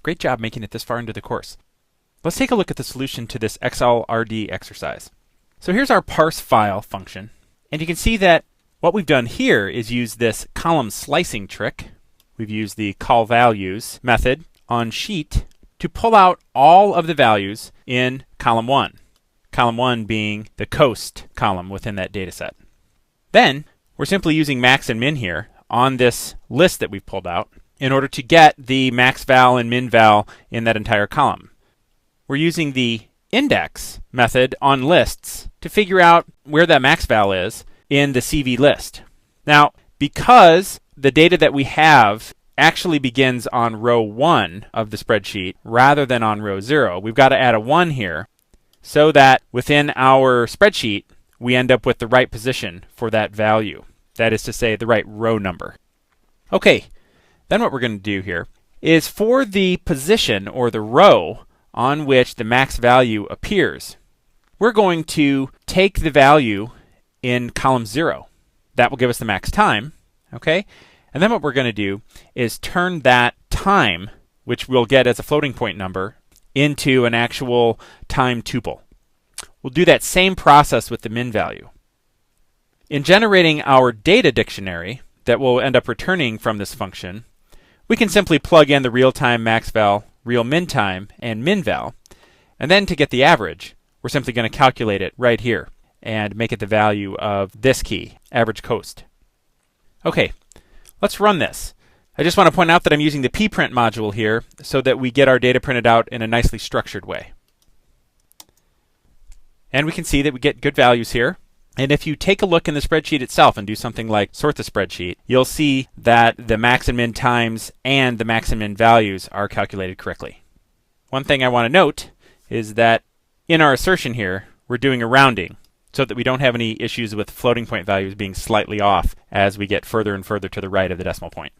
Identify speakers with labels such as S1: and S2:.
S1: Great job making it this far into the course. Let's take a look at the solution to this XLRD exercise. So here's our parse file function. And you can see that what we've done here is use this column slicing trick. We've used the call values method on sheet to pull out all of the values in column 1. Column 1 being the coast column within that data set. Then we're simply using max and min here on this list that we've pulled out in order to get the max val and min val in that entire column. We're using the index method on lists to figure out where that max val is in the CV list. Now, because the data that we have actually begins on row 1 of the spreadsheet rather than on row 0, we've got to add a 1 here so that within our spreadsheet we end up with the right position for that value. That is to say, the right row number. Okay, then what we're going to do here is for the position or the row on which the max value appears, we're going to take the value in column 0. That will give us the max time, okay? And then what we're going to do is turn that time, which we'll get as a floating point number, into an actual time tuple. We'll do that same process with the min value. In generating our data dictionary that we'll end up returning from this function, we can simply plug in the real-time max val, real min time, and min val. And then to get the average, we're simply going to calculate it right here and make it the value of this key, average coast. Okay, let's run this. I just want to point out that I'm using the pprint module here so that we get our data printed out in a nicely structured way. And we can see that we get good values here. And if you take a look in the spreadsheet itself and do something like sort the spreadsheet, you'll see that the max and min times and the max and min values are calculated correctly. One thing I want to note is that in our assertion here, we're doing a rounding so that we don't have any issues with floating point values being slightly off as we get further and further to the right of the decimal point.